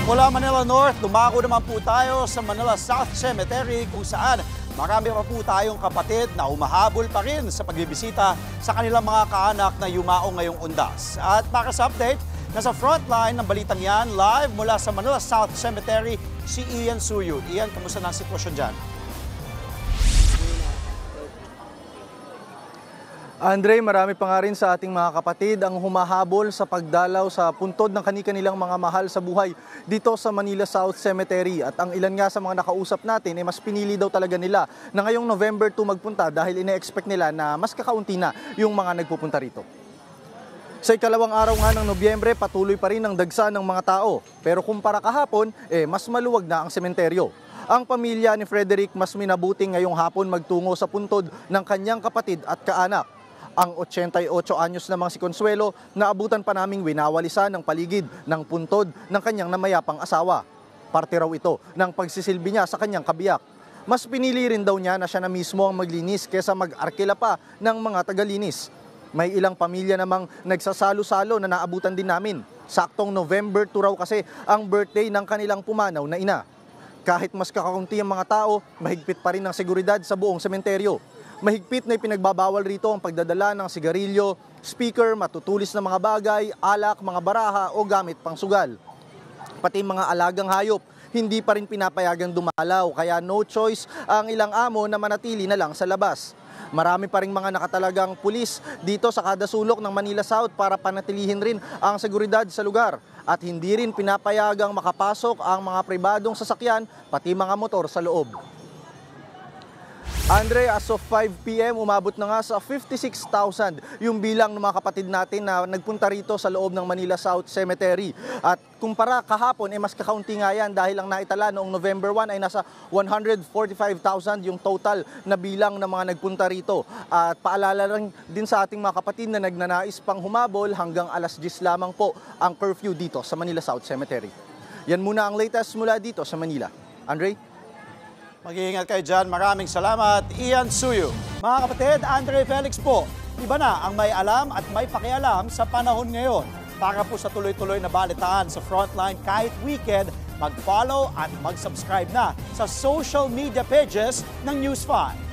Mula Manila North, dumako naman po tayo sa Manila South Cemetery kung saan marami pa po tayong kapatid na umahabol pa rin sa pagbibisita sa kanilang mga kaanak na yumao ngayong undas. At para sa update, nasa frontline ng balitang yan, live mula sa Manila South Cemetery, si Ian Suyu. Ian, kamusta na ang sitwasyon dyan? Andre, marami pa nga rin sa ating mga kapatid ang humahabol sa pagdalaw sa puntod ng kani-kanilang mga mahal sa buhay dito sa Manila South Cemetery. At ang ilan nga sa mga nakausap natin ay mas pinili daw talaga nila na ngayong November 2 magpunta dahil ine-expect nila na mas kakaunti na yung mga nagpupunta rito. Sa ikalawang araw nga ng Nobyembre, patuloy pa rin ang dagsa ng mga tao. Pero kumpara kahapon, mas maluwag na ang sementeryo. Ang pamilya ni Frederick mas minabuti ngayong hapon magtungo sa puntod ng kanyang kapatid at kaanak. Ang 88 anyos namang si Consuelo, naabutan pa naming winawalisan ng paligid ng puntod ng kanyang namayapang asawa. Parte raw ito ng pagsisilbi niya sa kanyang kabiyak. Mas pinili rin daw niya na siya na mismo ang maglinis kesa mag-arkila pa ng mga tagalinis. May ilang pamilya namang nagsasalo-salo na naabutan din namin. Saktong November 2 raw kasi ang birthday ng kanilang pumanaw na ina. Kahit mas kakaunti ang mga tao, mahigpit pa rin ang seguridad sa buong sementeryo. Mahigpit na ipinagbabawal rito ang pagdadala ng sigarilyo, speaker, matutulis na mga bagay, alak, mga baraha o gamit pang sugal. Pati mga alagang hayop, hindi pa rin pinapayagang dumalaw kaya no choice ang ilang amo na manatili na lang sa labas. Marami pa rin mga nakatalagang pulis dito sa kada sulok ng Manila South para panatilihin rin ang seguridad sa lugar. At hindi rin pinapayagang makapasok ang mga pribadong sasakyan pati mga motor sa loob. Andre, as of 5 p.m. umabot na nga sa 56,000 yung bilang ng mga kapatid natin na nagpunta rito sa loob ng Manila South Cemetery. At kumpara kahapon, mas kakaunti nga yan dahil ang naitala noong November 1 ay nasa 145,000 yung total na bilang ng mga nagpunta rito. At paalala rin din sa ating mga kapatid na nagnanais pang humabol hanggang alas 10 lamang po ang curfew dito sa Manila South Cemetery. Yan muna ang latest mula dito sa Manila. Andre? Mag-iingat kayo dyan. Maraming salamat, Ian Suyu. Mga kapatid, Andre Felix po. Iba na ang may alam at may pakialam sa panahon ngayon. Para po sa tuloy-tuloy na balitaan sa Frontline kahit weekend, mag-follow at mag-subscribe na sa social media pages ng News 5.